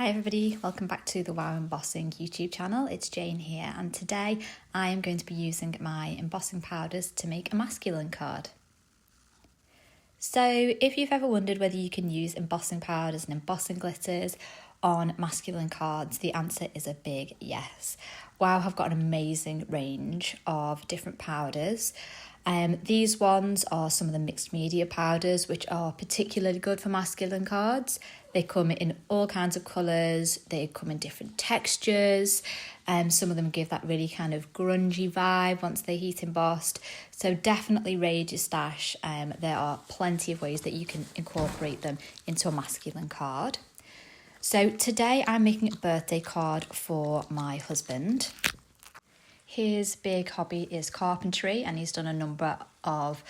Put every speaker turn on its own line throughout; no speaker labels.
Hi everybody, welcome back to the Wow Embossing YouTube channel. It's Jane here, and today I am going to be using my embossing powders to make a masculine card. So if you've ever wondered whether you can use embossing powders and embossing glitters on masculine cards, the answer is a big yes. Wow have got an amazing range of different powders. These ones are some of the mixed media powders, which are particularly good for masculine cards. They come in all kinds of colours, they come in different textures, some of them give that really kind of grungy vibe once they heat embossed. So definitely raid your stash. There are plenty of ways that you can incorporate them into a masculine card. So today I'm making a birthday card for my husband. His big hobby is carpentry, and he's done a number of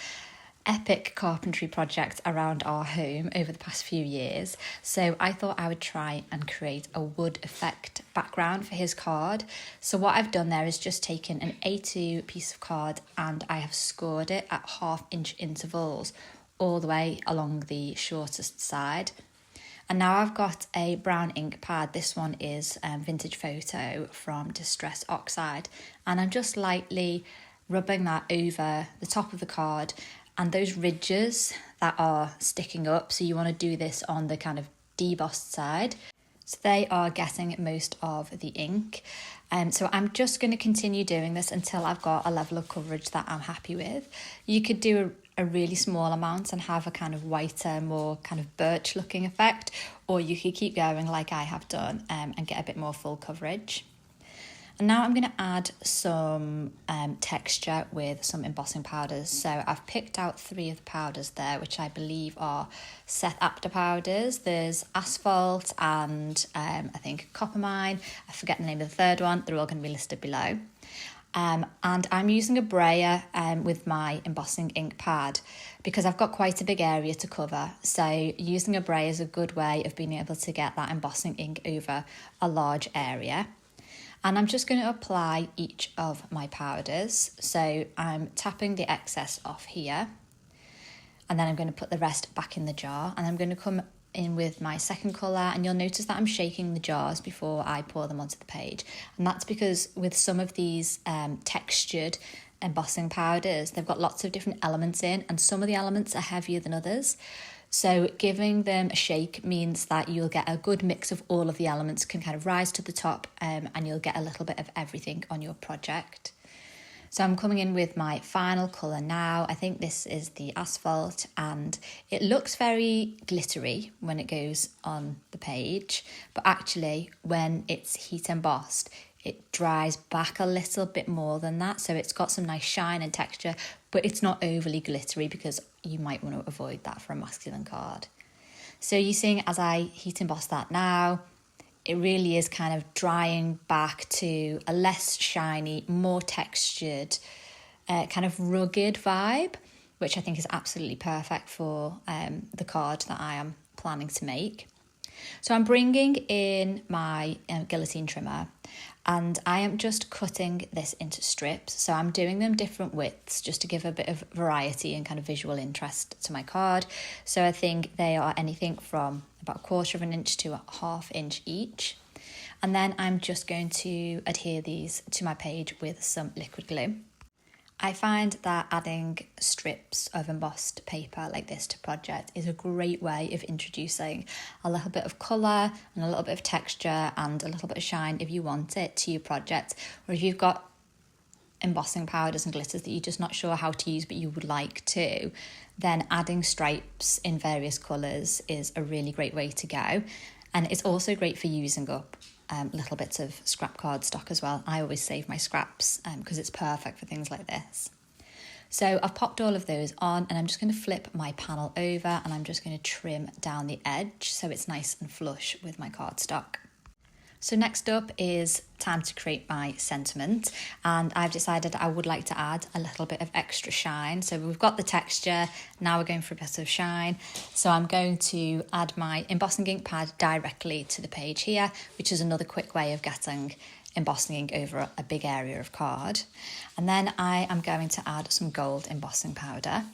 epic carpentry projects around our home over the past few years. So I thought I would try and create a wood effect background for his card. So what I've done there is just taken an A2 piece of card and I have scored it at 1/2 inch intervals all the way along the shortest side. And now I've got a brown ink pad. This one is Vintage Photo from Distress Oxide. And I'm just lightly rubbing that over the top of the card and those ridges that are sticking up. So you want to do this on the kind of debossed side. So they are getting most of the ink. So I'm just going to continue doing this until I've got a level of coverage that I'm happy with. You could do a really small amount and have a kind of whiter, more kind of birch looking effect, or you could keep going like I have done and get a bit more full coverage. And now I'm going to add some texture with some embossing powders. So I've picked out 3 of the powders there, which I believe are Seth Apter powders. There's Asphalt and I think Coppermine. I forget the name of the third one. They're all going to be listed below. And I'm using a brayer with my embossing ink pad because I've got quite a big area to cover. So using a brayer is a good way of being able to get that embossing ink over a large area. And I'm just going to apply each of my powders. So I'm tapping the excess off here. And then I'm going to put the rest back in the jar. And I'm going to come in with my second colour. And you'll notice that I'm shaking the jars before I pour them onto the page. And that's because with some of these textured embossing powders, they've got lots of different elements in. And some of the elements are heavier than others. So giving them a shake means that you'll get a good mix of all of the elements, can kind of rise to the top, and you'll get a little bit of everything on your project. So I'm coming in with my final colour now. I think this is the Asphalt, and it looks very glittery when it goes on the page, but actually when it's heat embossed, it dries back a little bit more than that. So it's got some nice shine and texture, but it's not overly glittery because you might want to avoid that for a masculine card. So you're seeing as I heat emboss that now, it really is kind of drying back to a less shiny, more textured, kind of rugged vibe, which I think is absolutely perfect for the card that I am planning to make. So I'm bringing in my guillotine trimmer and I am just cutting this into strips. So I'm doing them different widths just to give a bit of variety and kind of visual interest to my card. So I think they are anything from about 1/4 of an inch to 1/2 inch each. And then I'm just going to adhere these to my page with some liquid glue. I find that adding strips of embossed paper like this to project is a great way of introducing a little bit of colour and a little bit of texture and a little bit of shine if you want it to your project, or if you've got embossing powders and glitters that you're just not sure how to use but you would like to, then adding stripes in various colours is a really great way to go. And it's also great for using up little bits of scrap card stock as well. I always save my scraps because it's perfect for things like this. So I've popped all of those on and I'm just going to flip my panel over and I'm just going to trim down the edge so it's nice and flush with my cardstock. So next up is time to create my sentiment, and I've decided I would like to add a little bit of extra shine. So we've got the texture, now we're going for a bit of shine. So I'm going to add my embossing ink pad directly to the page here, which is another quick way of getting embossing ink over a big area of card. And then I am going to add some gold embossing powder.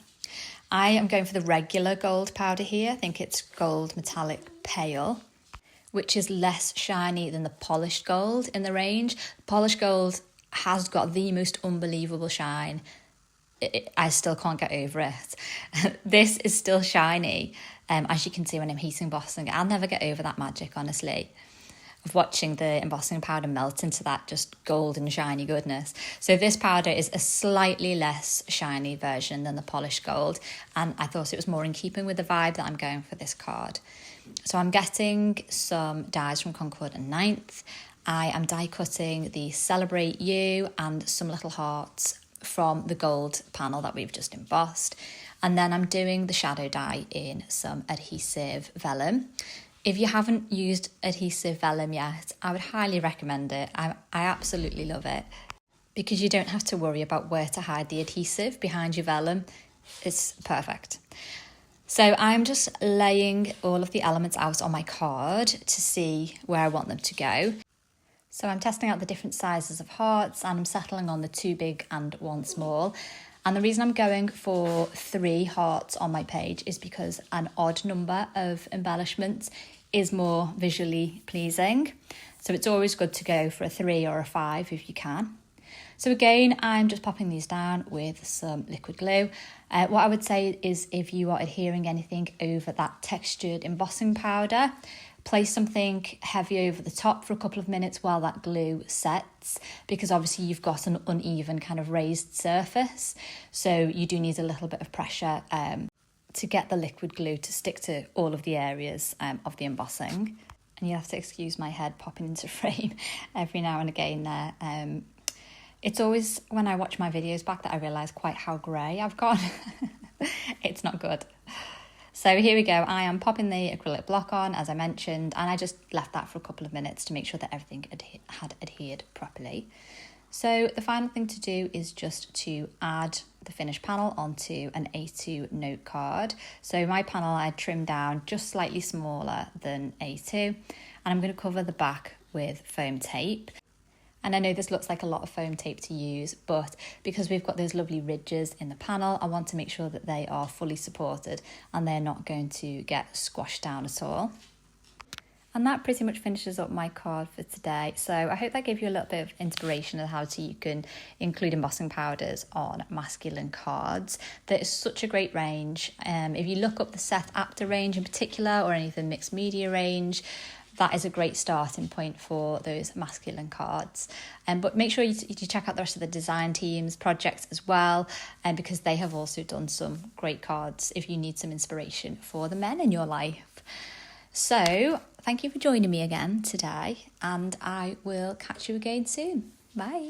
I am going for the regular gold powder here. I think it's gold metallic pale. which is less shiny than the polished gold in the range. Polished gold has got the most unbelievable shine. I still can't get over it. This is still shiny, as you can see when I'm heat embossing. I'll never get over that magic, honestly, of watching the embossing powder melt into that just golden shiny goodness. So this powder is a slightly less shiny version than the polished gold, and I thought it was more in keeping with the vibe that I'm going for this card. So I'm getting some dies from Concord and Ninth. I am die cutting the Celebrate You and some little hearts from the gold panel that we've just embossed. And then I'm doing the shadow die in some adhesive vellum. If you haven't used adhesive vellum yet, I would highly recommend it. I absolutely love it because you don't have to worry about where to hide the adhesive behind your vellum. It's perfect. So I'm just laying all of the elements out on my card to see where I want them to go. So I'm testing out the different sizes of hearts and I'm settling on the 2 big and 1 small. And the reason I'm going for 3 hearts on my page is because an odd number of embellishments is more visually pleasing. So it's always good to go for a 3 or a 5 if you can. So again, I'm just popping these down with some liquid glue. What I would say is if you are adhering anything over that textured embossing powder, place something heavy over the top for a couple of minutes while that glue sets, because obviously you've got an uneven kind of raised surface. So you do need a little bit of pressure to get the liquid glue to stick to all of the areas of the embossing. And you have to excuse my head popping into frame every now and again there. It's always when I watch my videos back that I realise quite how grey I've gone. It's not good. So here we go. I am popping the acrylic block on, as I mentioned, and I just left that for a couple of minutes to make sure that everything had adhered properly. So the final thing to do is just to add the finished panel onto an A2 note card. So my panel I trimmed down just slightly smaller than A2, and I'm going to cover the back with foam tape. And I know this looks like a lot of foam tape to use, but because we've got those lovely ridges in the panel, I want to make sure that they are fully supported and they're not going to get squashed down at all. And that pretty much finishes up my card for today. So I hope that gave you a little bit of inspiration of how you can include embossing powders on masculine cards. There is such a great range. If you look up the Set Apta range in particular, or any of the mixed media range, that is a great starting point for those masculine cards. But make sure you check out the rest of the design team's projects as well, because they have also done some great cards if you need some inspiration for the men in your life. So thank you for joining me again today, and I will catch you again soon. Bye.